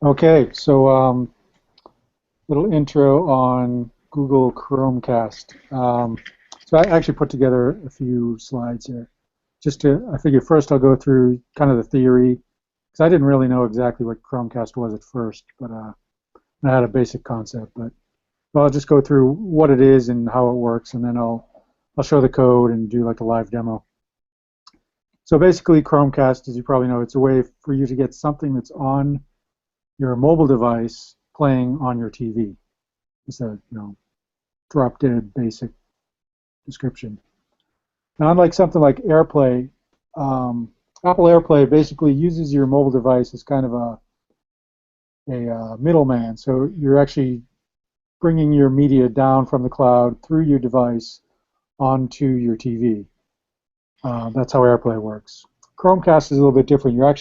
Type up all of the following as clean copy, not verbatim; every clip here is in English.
Okay, so little intro on Google Chromecast. So I actually put together a few slides here. I figure first I'll go through kind of the theory, because I didn't really know exactly what Chromecast was at first, but I had a basic concept. But well, I'll just go through what it is and how it works, and then I'll show the code and do like a live demo. So basically, Chromecast, as you probably know, it's a way for you to get something that's on your mobile device playing on your TV. It's a drop-dead basic description. Now, unlike something like AirPlay, Apple AirPlay basically uses your mobile device as kind of a middleman. So you're actually bringing your media down from the cloud through your device onto your TV. That's how AirPlay works. Chromecast is a little bit different. You're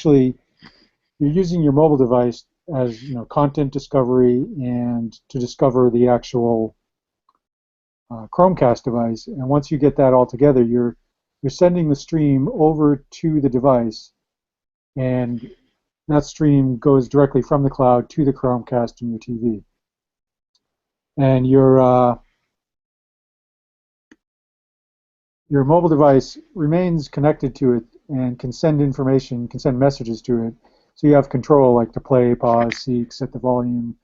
using your mobile device as content discovery and to discover the actual Chromecast device. And once you get that all together, you're sending the stream over to the device, and that stream goes directly from the cloud to the Chromecast in your TV. And your mobile device remains connected to it and can send information, can send messages to it. So you have control, like to play, pause, seek, set the volume,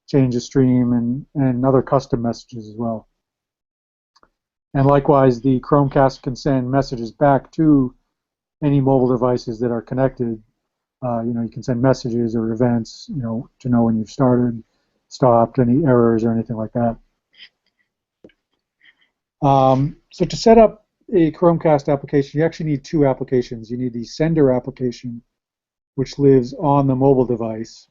change the stream, and other custom messages as well. And likewise, the Chromecast can send messages back to any mobile devices that are connected. You can send messages or events, to know when you've started, stopped, any errors or anything like that. So to set up a Chromecast application, you actually need two applications. You need the sender application, which lives on the mobile device,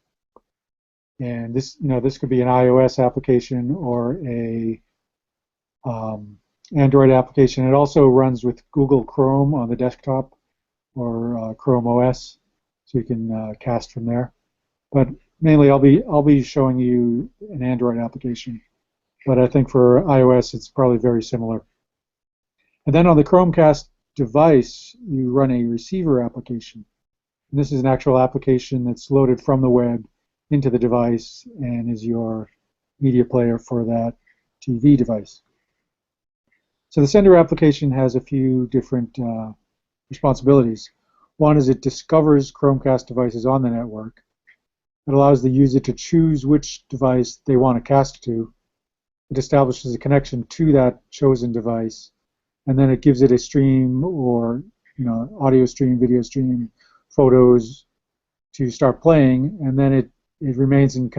and this could be an iOS application or a Android application. It also runs with Google Chrome on the desktop or Chrome OS, so you can cast from there. But mainly, I'll be showing you an Android application. But I think for iOS, it's probably very similar. And then on the Chromecast device, you run a receiver application. And this is an actual application that's loaded from the web into the device and is your media player for that TV device. So the sender application has a few different responsibilities. One is it discovers Chromecast devices on the network. It allows the user to choose which device they want to cast to. It establishes a connection to that chosen device, and then it gives it a stream or audio stream, video stream, photos to start playing, and then it remains in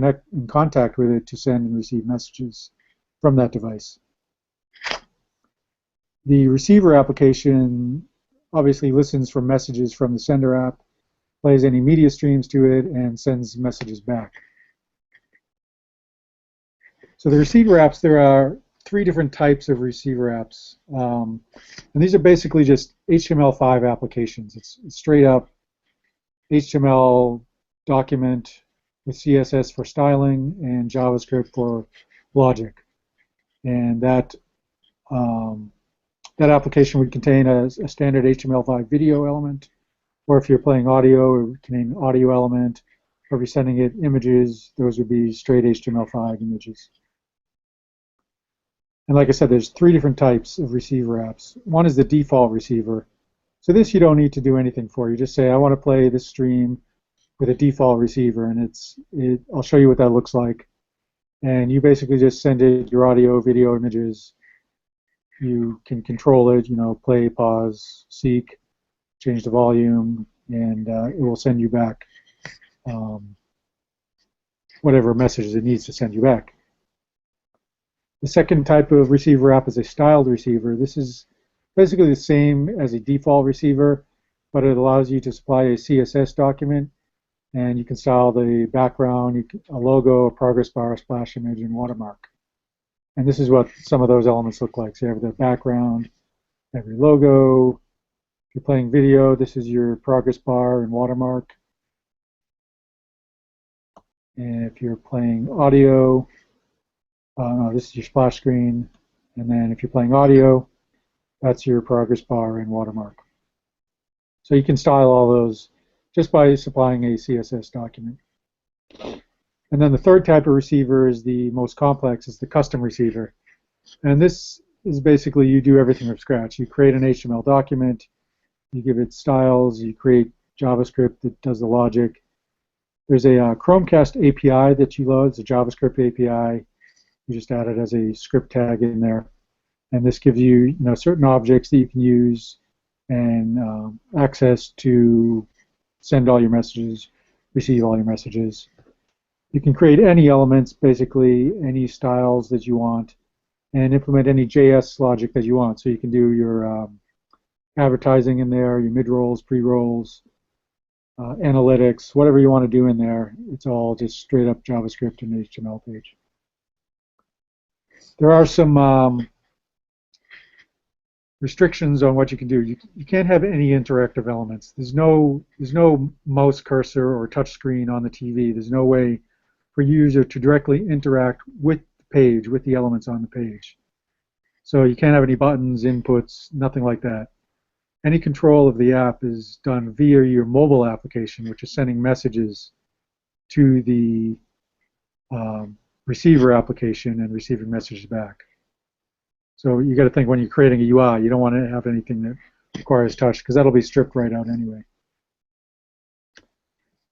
contact with it to send and receive messages from that device. The receiver application obviously listens for messages from the sender app, plays any media streams to it, and sends messages back. So the receiver apps, there are three different types of receiver apps. And these are basically just HTML5 applications. It's straight up HTML document with CSS for styling and JavaScript for logic. And that application would contain a standard HTML5 video element, or if you're playing audio, it would contain an audio element, or if you're sending it images, those would be straight HTML5 images. And like I said, there's three different types of receiver apps. One is the default receiver. So this you don't need to do anything for. You just say, I want to play this stream with a default receiver, and I'll show you what that looks like. And you basically just send it your audio, video, images. You can control it, play, pause, seek, change the volume, and it will send you back whatever messages it needs to send you back. The second type of receiver app is a styled receiver. This is basically the same as a default receiver, but it allows you to supply a CSS document, and you can style the background, a logo, a progress bar, a splash image, and watermark. And this is what some of those elements look like. So you have the background, every logo. If you're playing video, this is your progress bar and watermark. And if you're playing audio, this is your splash screen. And then if you're playing audio, that's your progress bar and watermark. So you can style all those just by supplying a CSS document. And then the third type of receiver is the most complex, is the custom receiver. And this is basically you do everything from scratch. You create an HTML document, you give it styles, you create JavaScript that does the logic. There's a Chromecast API that you load. It's a JavaScript API. You just add it as a script tag in there. And this gives you, certain objects that you can use and access to send all your messages, receive all your messages. You can create any elements, basically any styles that you want, and implement any JS logic that you want. So you can do your advertising in there, your mid-rolls, pre-rolls, analytics, whatever you want to do in there. It's all just straight up JavaScript and HTML page. There are some restrictions on what you can do. You can't have any interactive elements. There's no mouse cursor or touch screen on the TV. There's no way for user to directly interact with the page, with the elements on the page. So you can't have any buttons, inputs, nothing like that. Any control of the app is done via your mobile application, which is sending messages to the receiver application and receiving messages back. So you got to think when you're creating a UI, you don't want to have anything that requires touch because that'll be stripped right out anyway.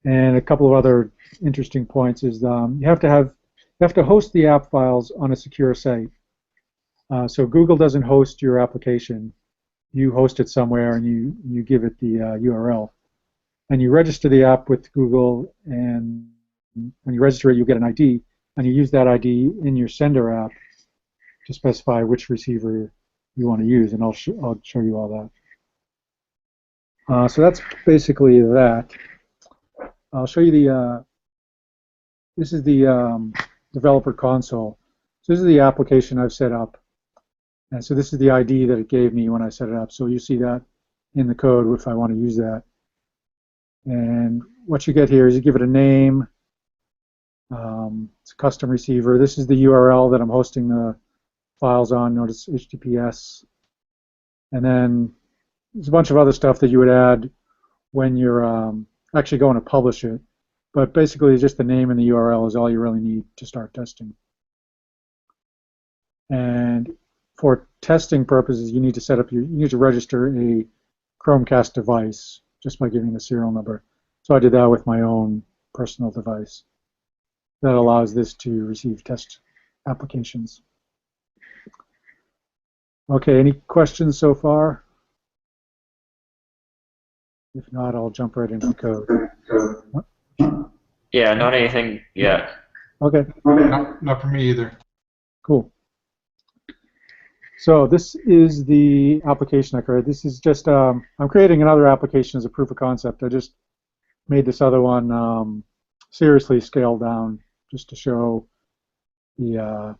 And a couple of other interesting points is you have to host the app files on a secure site. So Google doesn't host your application. You host it somewhere and you give it the URL. And you register the app with Google, and when you register it, you get an ID, and you use that ID in your sender app to specify which receiver you want to use, and I'll show you all that. So that's basically that. I'll show you the, this is the developer console. So this is the application I've set up. And so this is the ID that it gave me when I set it up. So you see that in the code if I want to use that. And what you get here is you give it a name. It's a custom receiver. This is the URL that I'm hosting the files on. Notice HTTPS. And then there's a bunch of other stuff that you would add when you're actually going to publish it. But basically just the name and the URL is all you really need to start testing. And for testing purposes, you need to set up you need to register a Chromecast device just by giving the serial number. So I did that with my own personal device. That allows this to receive test applications. Okay, any questions so far? If not, I'll jump right into the code. Yeah, not anything yet. Okay. Not for me either. Cool. So this is the application I created. This is just, I'm creating another application as a proof of concept. I just made this other one seriously scaled down just to show the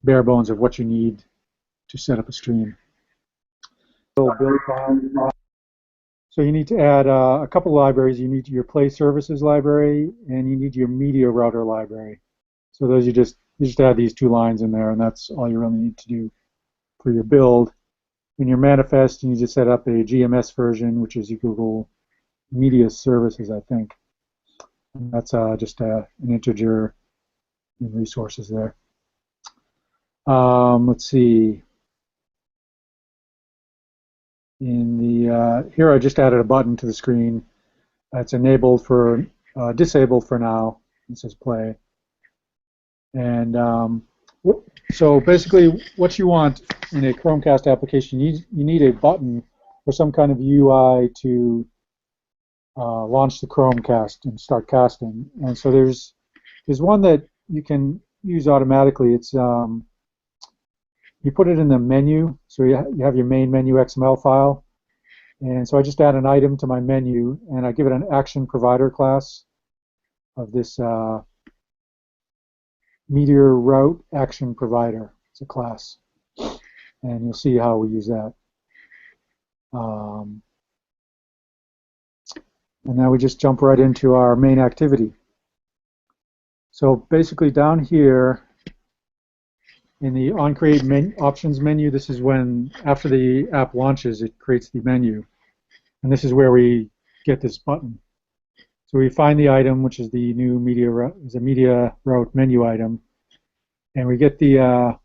bare bones of what you need to set up a stream. So you need to add a couple libraries. You need your Play Services library, and you need your Media Router library. So those you just add these two lines in there, and that's all you really need to do for your build. In your manifest, you need to set up a GMS version, which is your Google Media Services, I think. And that's just an integer in resources there. Let's see. In the here, I just added a button to the screen. It's enabled for disabled for now. It says play. And so basically, what you want in a Chromecast application, you need a button or some kind of UI to launch the Chromecast and start casting. And so there's one that you can use automatically. It's you put it in the menu, so you have your main menu XML file. And so I just add an item to my menu, and I give it an action provider class of this Meteor Route Action Provider. It's a class. And you'll see how we use that. And now we just jump right into our main activity. So basically down here, in the OnCreate options menu, this is when, after the app launches, it creates the menu. And this is where we get this button. So we find the item, which is the new media route menu item, and we get the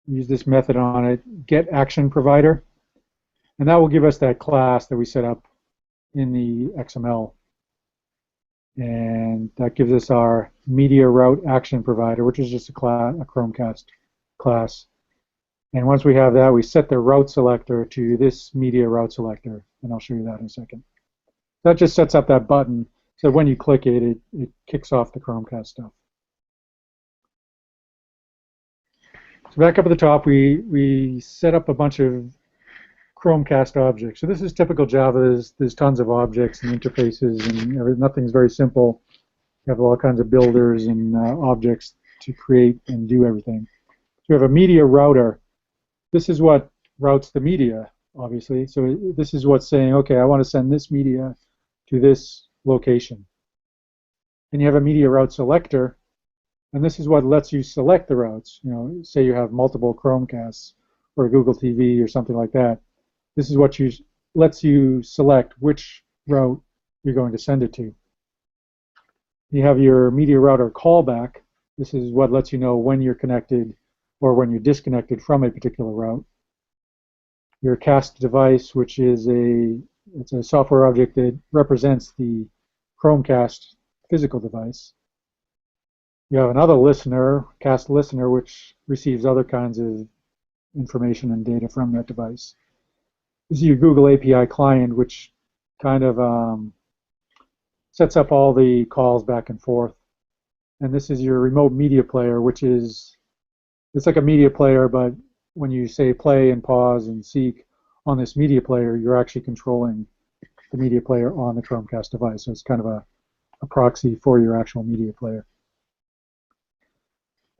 use this method on it, get action provider, and that will give us that class that we set up in the XML, and that gives us our media route action provider, which is just a Chromecast class. And once we have that, we set the route selector to this media route selector, and I'll show you that in a second. That just sets up that button, so when you click it, it kicks off the Chromecast stuff. So back up at the top, we set up a bunch of Chromecast objects. So this is typical Java. There's tons of objects and interfaces, and nothing's very simple. You have all kinds of builders and objects to create and do everything. So we have a media router. This is what routes the media, obviously. So this is what's saying, okay, I want to send this media to this location. And you have a media route selector, and this is what lets you select the routes. You know, say you have multiple Chromecasts or Google TV or something like that. This is what lets you select which route you're going to send it to. You have your media router callback. This is what lets you know when you're connected or when you're disconnected from a particular route. Your cast device, which is it's a software object that represents the Chromecast physical device. You have another listener, cast listener, which receives other kinds of information and data from that device. This is your Google API client, which kind of sets up all the calls back and forth. And this is your remote media player, which is, it's like a media player, but when you say play and pause and seek on this media player, you're actually controlling the media player on the Chromecast device. So it's kind of a proxy for your actual media player.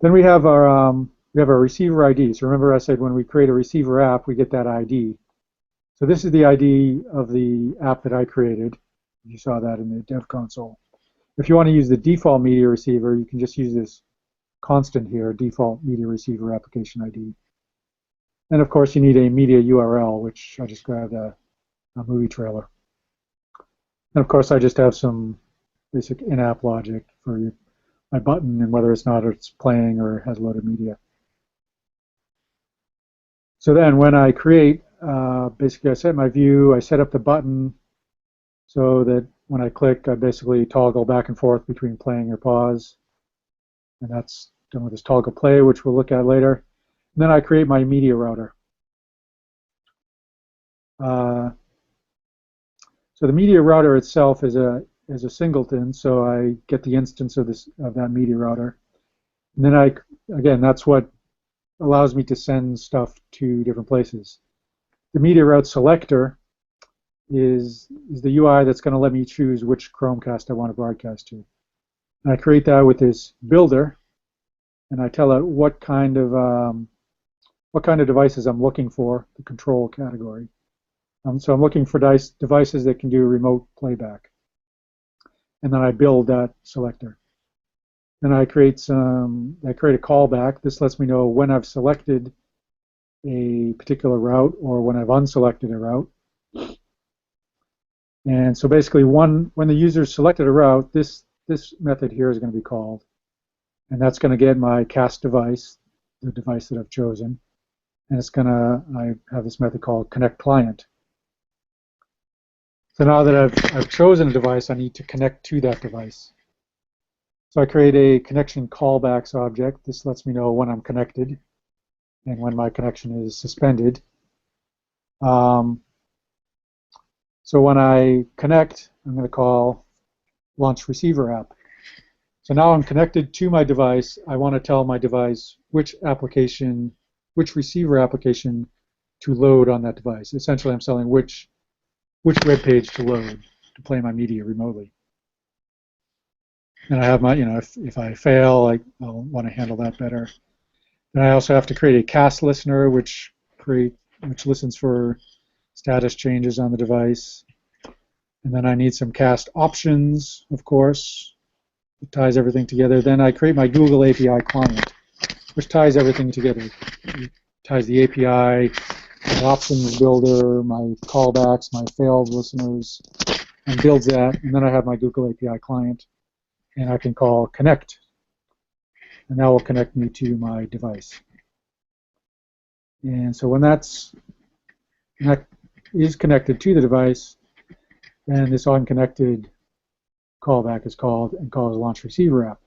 Then we have our receiver ID. So remember I said when we create a receiver app, we get that ID. So this is the ID of the app that I created. You saw that in the dev console. If you want to use the default media receiver, you can just use this constant here, default media receiver application ID. And of course, you need a media URL, which I just grabbed a movie trailer. And of course, I just have some basic in-app logic for my button and whether it's playing or has loaded media. So then when I create, basically I set my view, I set up the button so that when I click, I basically toggle back and forth between playing or pause. And that's done with this toggle play, which we'll look at later. And then I create my media router. So the media router itself is a singleton, so I get the instance of that media router. And then again, that's what allows me to send stuff to different places. The media route selector is the UI that's going to let me choose which Chromecast I want to broadcast to. And I create that with this builder, and I tell it what kind of devices I'm looking for, the control category. So I'm looking for devices that can do remote playback. And then I build that selector. Then I create a callback. This lets me know when I've selected a particular route or when I've unselected a route. And so basically, when the user selected a route, this method here is going to be called. And that's going to get my cast device, the device that I've chosen. And I have this method called connect client. So now that I've chosen a device, I need to connect to that device. So I create a connection callbacks object. This lets me know when I'm connected and when my connection is suspended. So when I connect, I'm going to call launch receiver app. So now I'm connected to my device. I want to tell my device which receiver application to load on that device. Essentially, I'm telling which web page to load to play my media remotely. And I have my, if I fail, I'll want to handle that better. Then I also have to create a cast listener, which listens for status changes on the device. And then I need some cast options, of course. It ties everything together. Then I create my Google API client, which ties everything together. It ties the API, my options builder, my callbacks, my failed listeners, and builds that, and then I have my Google API client, and I can call connect, and that will connect me to my device. And so when that is connected to the device, then this on-connected callback is called and calls launch receiver app.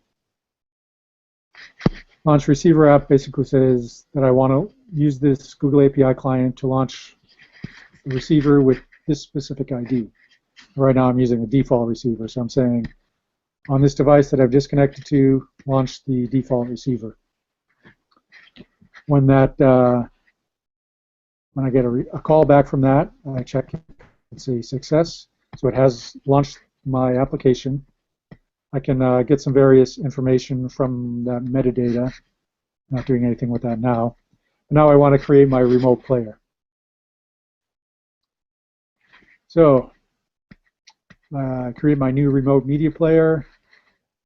Launch receiver app basically says that I want to use this Google API client to launch the receiver with this specific ID. Right now I'm using a default receiver, so I'm saying on this device that I've just connected to, launch the default receiver. When that when I get a call back from that, I check it's a success. So it has launched my application. I can get some various information from that metadata. Not doing anything with that now. Now I want to create my remote player. So create my new remote media player.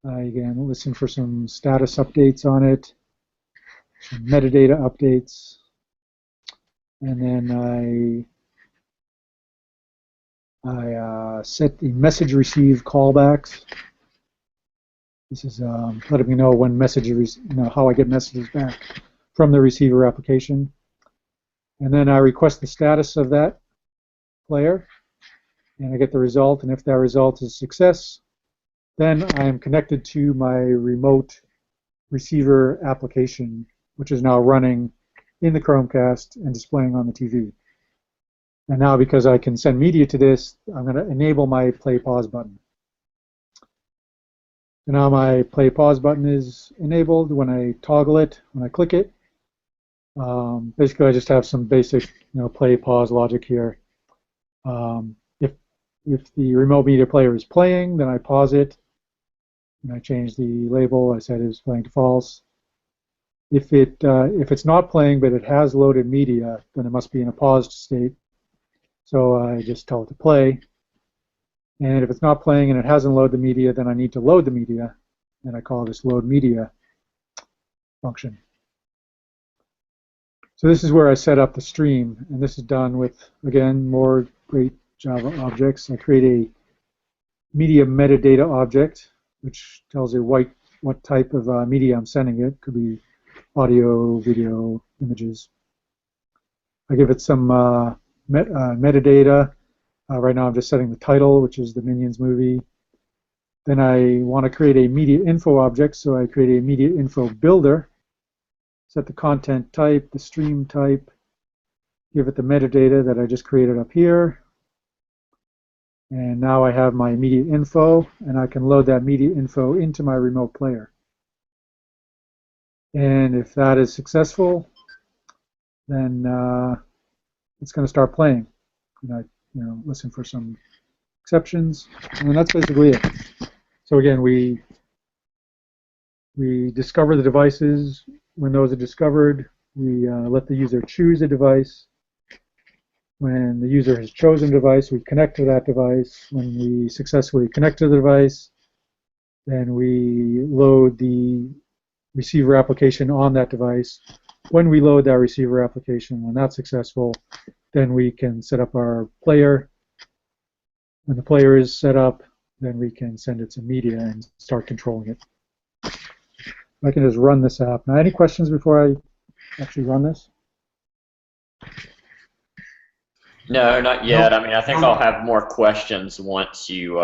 Again, listen for some status updates on it, some metadata updates, and then I set the message receive callbacks. This is letting me know when messages, how I get messages back from the receiver application. And then I request the status of that player, and I get the result. And if that result is success, then I am connected to my remote receiver application, which is now running in the Chromecast and displaying on the TV. And now, because I can send media to this, I'm going to enable my play pause button. And now my play pause button is enabled. When I toggle it, when I click it, basically I just have some basic play pause logic here. If the remote media player is playing, then I pause it, and I change the label. I set it as playing to false. If it's not playing but it has loaded media, then it must be in a paused state. So I just tell it to play. And if it's not playing and it hasn't loaded the media, then I need to load the media, and I call this load media function. So this is where I set up the stream, and this is done with, again, more great Java objects. I create a media metadata object, which tells it what type of media I'm sending it. Could be audio, video, images. I give it some metadata. Right now I'm just setting the title, which is the Minions movie. Then I want to create a media info object, so I create a media info builder. Set the content type, the stream type, give it the metadata that I just created up here. And now I have my media info, and I can load that media info into my remote player. And if that is successful, then it's going to start playing. And I listen for some exceptions, and that's basically it. So again, we discover the devices. When those are discovered, we let the user choose a device. When the user has chosen a device, we connect to that device. When we successfully connect to the device, then we load the receiver application on that device. When we load that receiver application, when that's successful, then we can set up our player. When the player is set up, then we can send it some media and start controlling it. I can just run this app. Now, any questions before I actually run this? No, not yet. I mean, I think I'll have more questions once you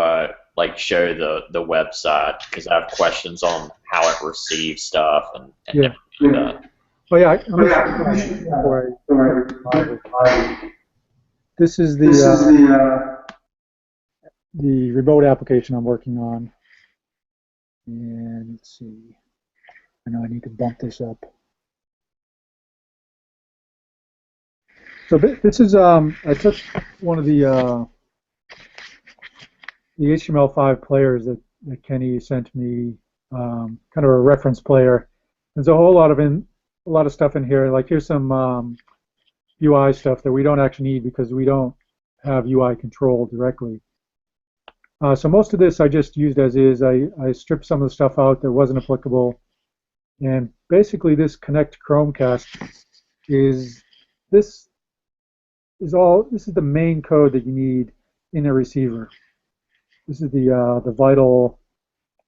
show the website, because I have questions on how it receives stuff and Yeah. everything like that. Oh yeah, before I this is the remote application I'm working on, and let's see. I know I need to bump this up. So this is I took one of the HTML5 players that Kenny sent me, kind of a reference player. There's a whole lot of stuff in here. Like here's some UI stuff that we don't actually need because we don't have UI control directly. So most of this I just used as is. I stripped some of the stuff out that wasn't applicable, and basically this connect Chromecast is this is the main code that you need in a receiver. This is the vital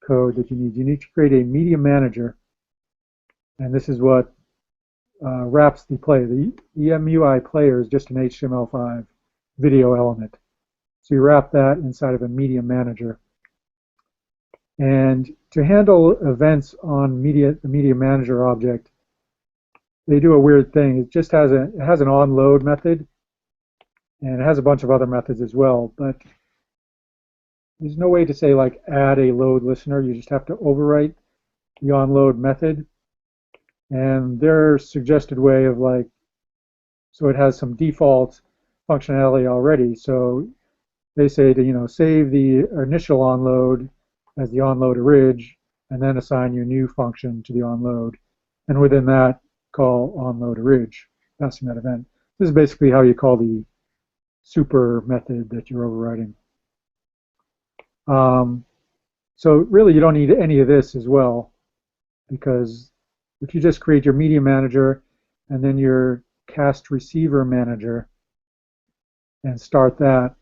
code that you need. You need to create a media manager, and this is what wraps the player. The EMUI player is just an HTML5 video element. So you wrap that inside of a media manager. And to handle events on the media manager object, they do a weird thing. It just has an onload method, and it has a bunch of other methods as well. But there's no way to say like add a load listener. You just have to overwrite the onload method. And their suggested way of like, so it has some default functionality already. So they say to save the initial onload as the onload orig, and then assign your new function to the onload, and within that call onload orig, passing that event. This is basically how you call the super method that you're overriding. So really you don't need any of this as well, because if you just create your media manager and then your cast receiver manager and start that,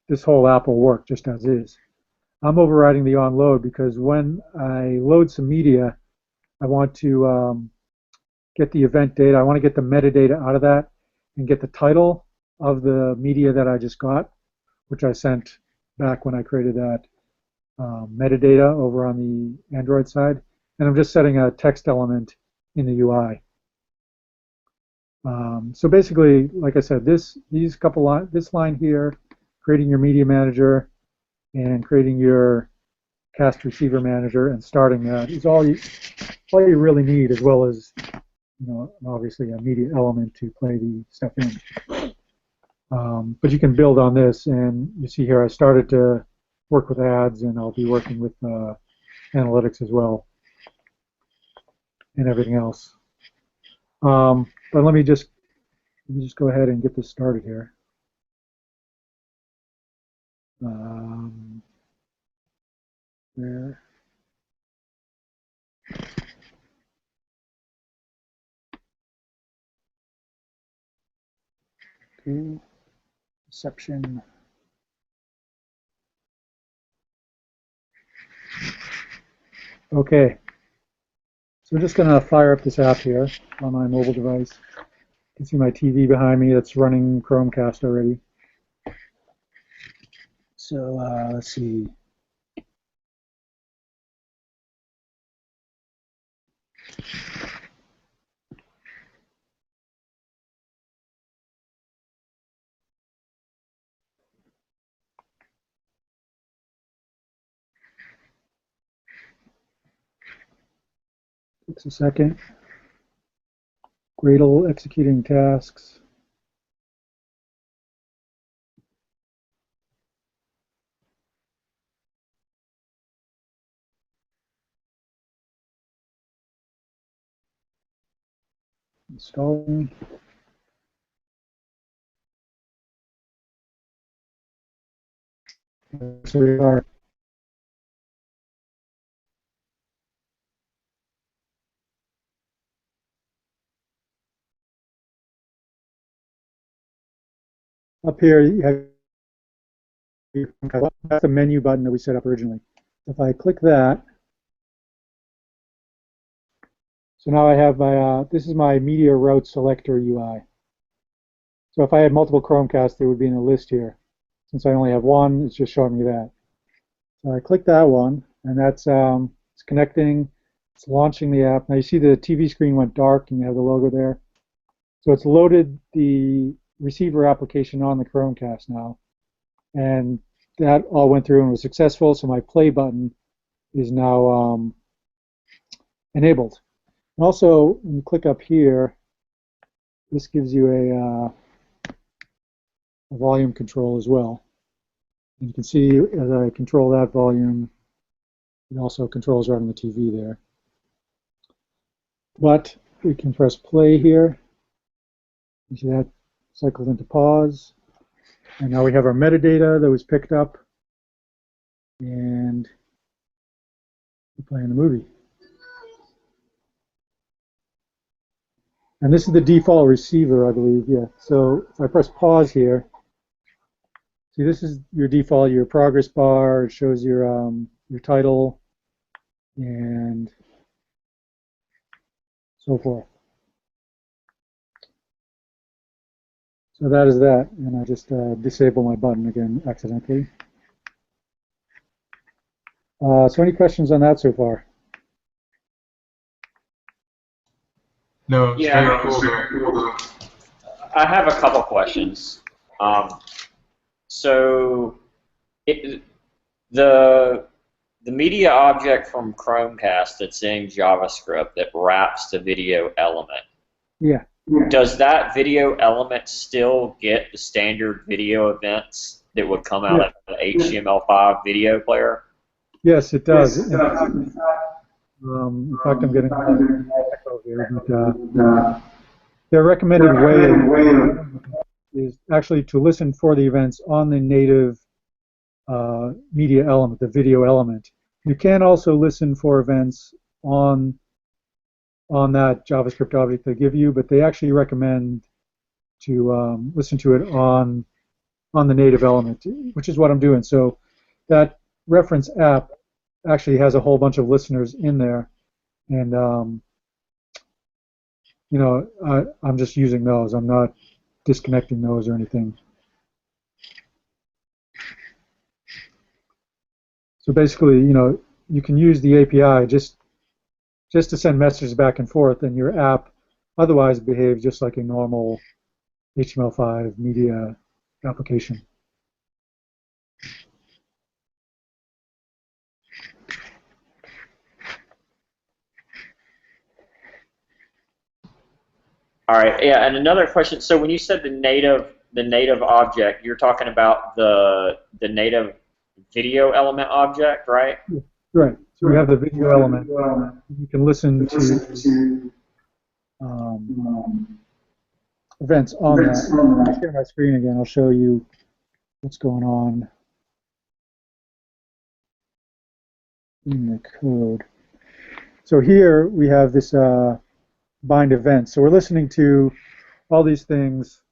this whole app will work just as is. I'm overriding the onload because when I load some media, I want to get the event data. I want to get the metadata out of that and get the title of the media that I just got, which I sent back when I created that metadata over on the Android side. And I'm just setting a text element in the UI. So basically, like I said, this line here, creating your media manager and creating your cast receiver manager and starting that is all you really need, as well as obviously a media element to play the stuff in. But you can build on this, and you see here I started to work with ads, and I'll be working with analytics as well, and everything else. But let me just go ahead and get this started here. There. Okay. Reception. Okay. So we're just going to fire up this app here on my mobile device. You can see my TV behind me that's running Chromecast already. So let's see. Takes a second. Gradle executing tasks. Installing. So we are. Up here, you have that's the menu button that we set up originally. If I click that, so now I have my, this is my media route selector UI. So if I had multiple Chromecasts, they would be in a list here. Since I only have one, it's just showing me that. So I click that one, and that's it's connecting, it's launching the app. Now you see the TV screen went dark, and you have the logo there. So it's loaded the receiver application on the Chromecast now, and that all went through and was successful. So my play button is now enabled. And also, when you click up here, this gives you a volume control as well. And you can see as I control that volume, it also controls right on the TV there. But we can press play here. You see that cycles into pause. And now we have our metadata that was picked up. And we're playing the movie. And this is the default receiver, I believe, yeah. So if I press pause here, See, this is your default, your progress bar. It shows your title and so forth. So that is that, and I just disable my button again accidentally. So any questions on that so far? No, it's Yeah. very cool though. I have a couple questions. So the media object from Chromecast that's in JavaScript that wraps the video element, Yeah. does that video element still get the standard video events that would come out of the HTML5 video player? Yes, it does. In fact, I'm getting an echo here, but their recommended way is actually to listen for the events on the native media element, the video element. You can also listen for events on that JavaScript object they give you, but they actually recommend to listen to it on the native element, which is what I'm doing. So that reference app actually has a whole bunch of listeners in there, and you know, I'm just using those. I'm not disconnecting those or anything. So basically, you know, you can use the API just to send messages back and forth, and your app otherwise behaves just like a normal HTML5 media application. All right, yeah, and another question. So when you said the native object, you're talking about the native video element object, right? Right. So we have the video element. You can listen to events on that. I'll share my screen again. I'll show you what's going on in the code. So here we have this bind event. So we're listening to all these things: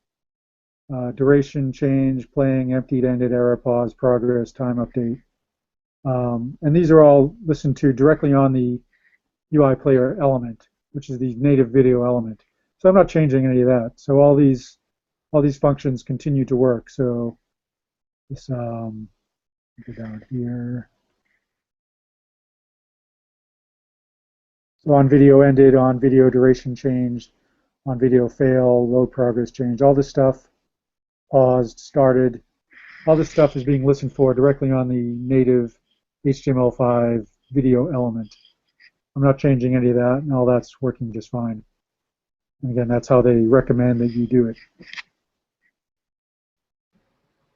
duration, change, playing, emptied, ended, error, pause, progress, time update. And these are all listened to directly on the UI player element, which is the native video element. So I'm not changing any of that. So all these functions continue to work. So this go down here. So on video ended, on video duration changed, on video fail, load progress changed, all this stuff paused, started. All this stuff is being listened for directly on the native HTML5 video element. I'm not changing any of that, and all that's working just fine. And again, that's how they recommend that you do it.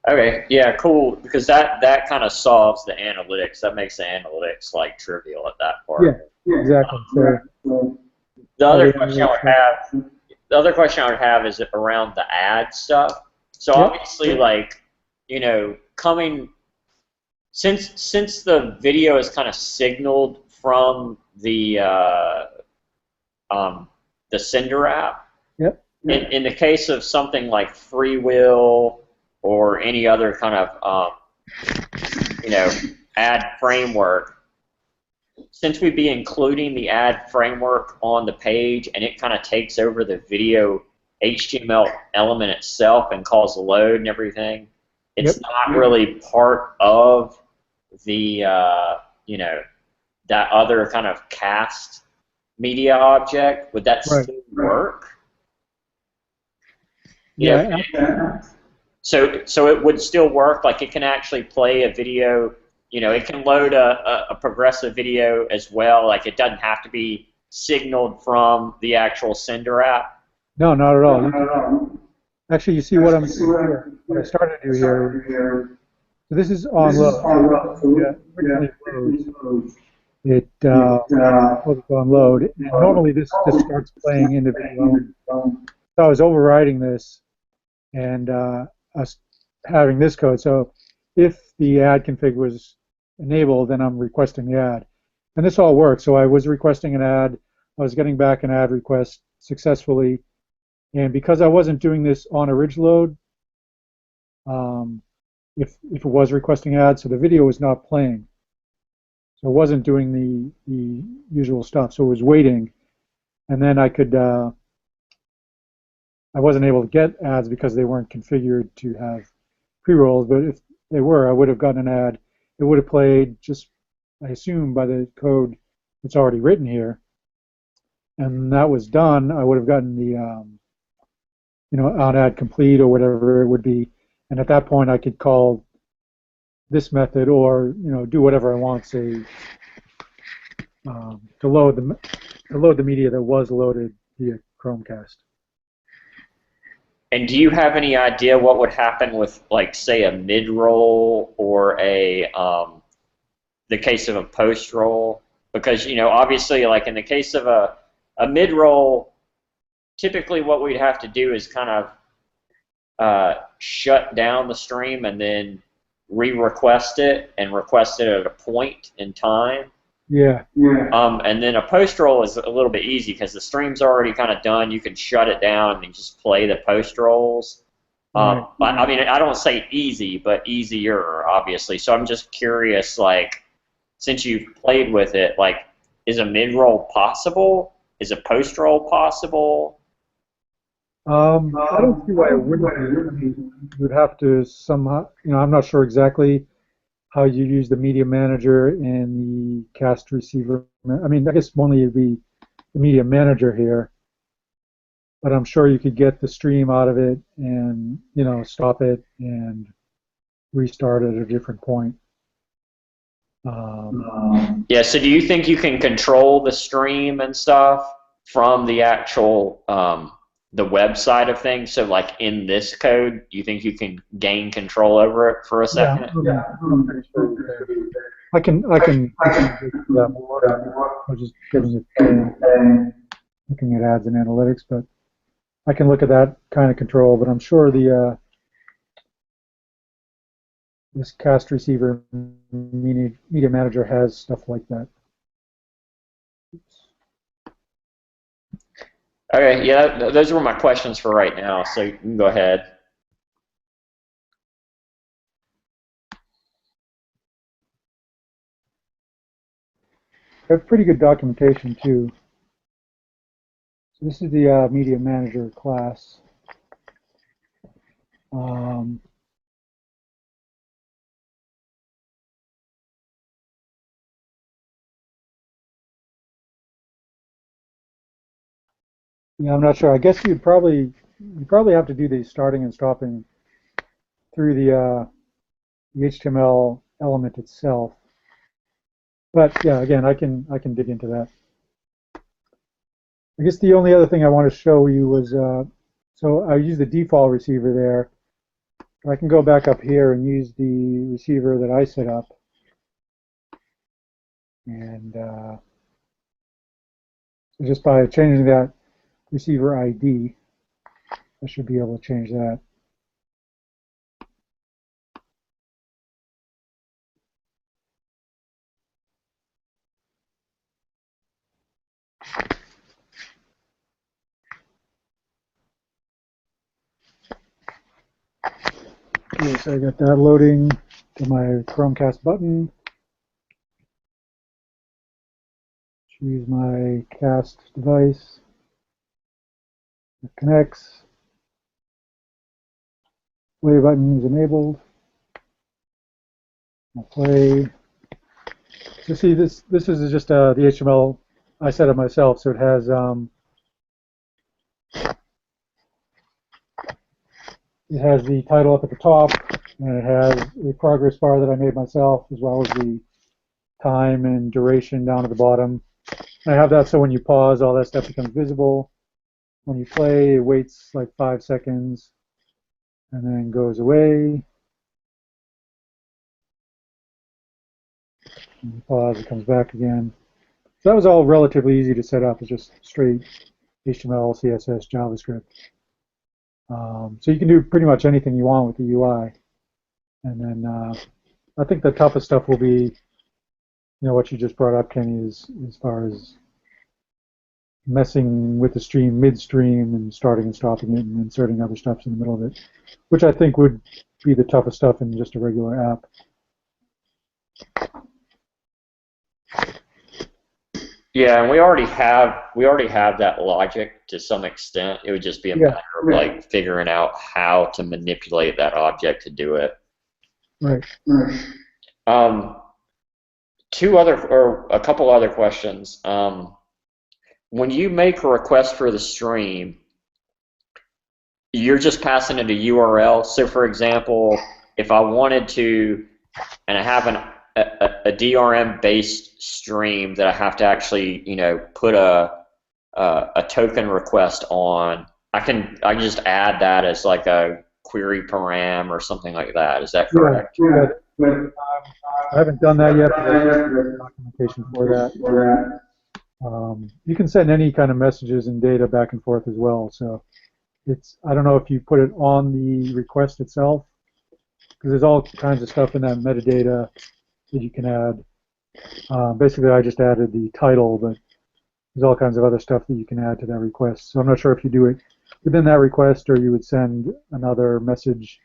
Okay, yeah, cool. Because that kind of solves the analytics. That makes the analytics like trivial at that part. Yeah, exactly. So the other question I would have is around the ad stuff. So obviously, like, you know, since the video is kind of signaled from the Sender app. Yep. In the case of something like Freewheel or any other kind of you know, ad framework, since we'd be including the ad framework on the page and it kind of takes over the video HTML element itself and calls the load and everything, it's not really part of the you know, that other kind of cast media object. Would that still work? Yeah. So it would still work. Like it can actually play a video. You know, it can load a progressive video as well. Like it doesn't have to be signaled from the actual Sender app. No, not at all. Actually, you see what I'm here. What I started to do here. So this is on load. Originally loads. It was on load, and normally this just starts playing in the video. So I was overriding this and having this code. So if the ad config was enabled, then I'm requesting the ad. And this all works. So I was requesting an ad. I was getting back an ad request successfully. And because I wasn't doing this on a ridge load, if it was requesting ads, so the video was not playing. So it wasn't doing the usual stuff. So it was waiting, and then I wasn't able to get ads because they weren't configured to have pre-rolls. But if they were, I would have gotten an ad. It would have played just, I assume, by the code that's already written here. And that was done. I would have gotten the on ad complete or whatever it would be. And at that point, I could call this method or do whatever I want, say to load the media that was loaded via Chromecast. And do you have any idea what would happen with, like, say, a mid-roll or the case of a post-roll? Because, obviously, like in the case of a mid-roll, typically what we'd have to do is kind of shut down the stream and then re-request it and request it at a point in time. Yeah. And then a post-roll is a little bit easy because the stream's already kind of done. You can shut it down and just play the post-rolls. Right. I mean, I don't say easy, but easier, obviously. So I'm just curious, like, since you've played with it, like, is a mid-roll possible? Is a post-roll possible? I don't see why it wouldn't be. I mean, you would have to somehow, I'm not sure exactly how you use the media manager and the cast receiver. I mean, I guess mainly it would be the media manager here, but I'm sure you could get the stream out of it and, stop it and restart at a different point. Yeah, so do you think you can control the stream and stuff from the actual the website of things? So, like, in this code, you think you can gain control over it for a second? Yeah, I'm pretty sure. I can do that more. I was just giving it looking at ads and analytics, but I can look at that kind of control. But I'm sure this cast receiver media manager has stuff like that. Okay, yeah, those were my questions for right now, so you can go ahead. I have pretty good documentation too. So this is the media manager class. Yeah, I'm not sure. I guess you'd probably have to do the starting and stopping through the HTML element itself. But yeah, again, I can dig into that. I guess the only other thing I want to show you was so I use the default receiver there. I can go back up here and use the receiver that I set up, and so just by changing that receiver ID, I should be able to change that. Okay, so I got that loading to my Chromecast button. Choose my cast device. It connects. Play button is enabled. I'll play. So see, this is just the HTML I set up myself, so it has the title up at the top, and it has a progress bar that I made myself, as well as the time and duration down at the bottom. And I have that so when you pause, all that stuff becomes visible. When you play, it waits like 5 seconds and then goes away. When you pause, it comes back again. So that was all relatively easy to set up. It's just straight HTML, CSS, JavaScript. So you can do pretty much anything you want with the UI. And then I think the toughest stuff will be, what you just brought up, Kenny, is as far as messing with the stream midstream and starting and stopping it and inserting other stuff in the middle of it, which I think would be the toughest stuff in just a regular app. Yeah, and we already have that logic to some extent. It would just be a matter of like figuring out how to manipulate that object to do it. Right. A couple other questions. When you make a request for the stream, you're just passing it a URL. So, for example, if I wanted to, and I have a DRM-based stream that I have to actually, put a token request on, I can just add that as like a query param or something like that. Is that correct? Yeah. I haven't done that yet, but there's documentation for that. You can send any kind of messages and data back and forth as well. So I don't know if you put it on the request itself, because there's all kinds of stuff in that metadata that you can add. Basically, I just added the title, but there's all kinds of other stuff that you can add to that request. So I'm not sure if you do it within that request or you would send another message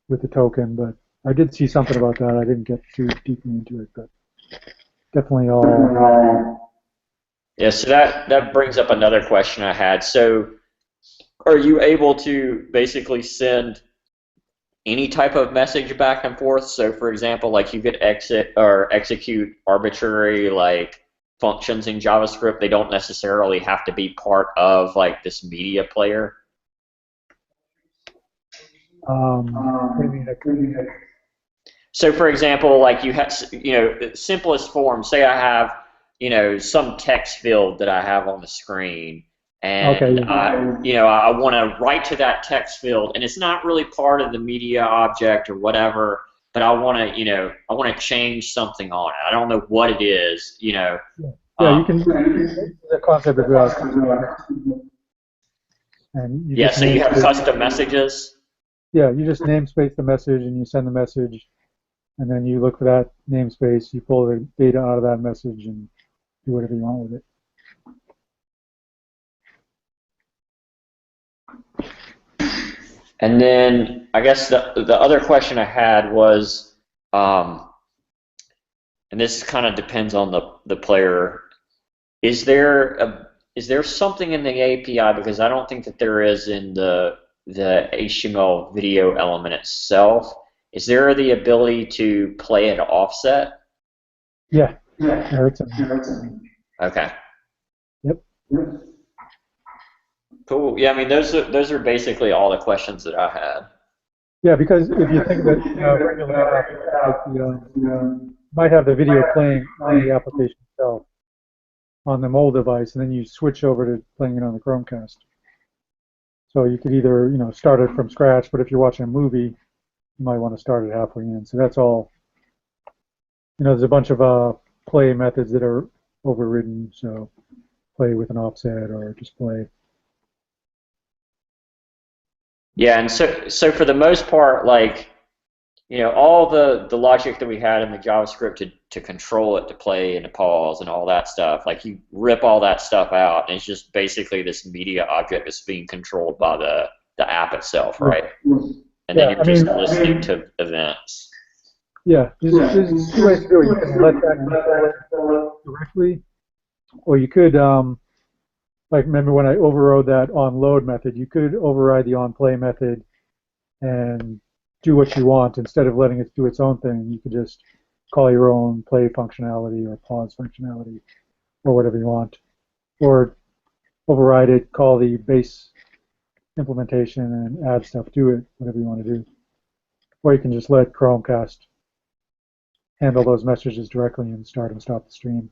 with the token, but I did see something about that. I didn't get too deeply into it, but definitely all. Yeah, so that brings up another question I had. So are you able to basically send any type of message back and forth? So for example, like you could execute arbitrary like functions in JavaScript. They don't necessarily have to be part of like this media player. What do you mean? So for example, like you have, simplest form, say I have, some text field that I have on the screen, and okay. I want to write to that text field, and it's not really part of the media object or whatever, but I want to change something on it. I don't know what it is, Yeah, you can. The concept of and you so you have custom messages. Yeah, you just namespace the message and you send the message, and then you look for that namespace, you pull the data out of that message and do whatever you want with it. And then I guess the other question I had was, and this kind of depends on the player, is there something in the API, because I don't think that there is in the HTML video element itself, is there the ability to play at offset? Yeah. Okay. Yep. Cool. Yeah, I mean those are basically all the questions that I had. Yeah, because if you think that regular app, you might have the video playing on the application itself on the mobile device, and then you switch over to playing it on the Chromecast. So you could either start it from scratch, but if you're watching a movie, you might want to start it halfway in. So that's all. There's a bunch of play methods that are overridden. So play with an offset or just play. Yeah, and so for the most part, like all the logic that we had in the JavaScript to control it, to play and to pause and all that stuff, like you rip all that stuff out, and it's just basically this media object that's being controlled by the app itself, right? And then you're just listening to events. Yeah, there's two ways to do it. You can let that control it directly, or you could, like remember when I overrode that onLoad method, you could override the onPlay method and do what you want. Instead of letting it do its own thing, you could just call your own play functionality or pause functionality or whatever you want. Or override it, call the base implementation and add stuff to it, whatever you want to do. Or you can just let Chromecast handle those messages directly and start and stop the stream.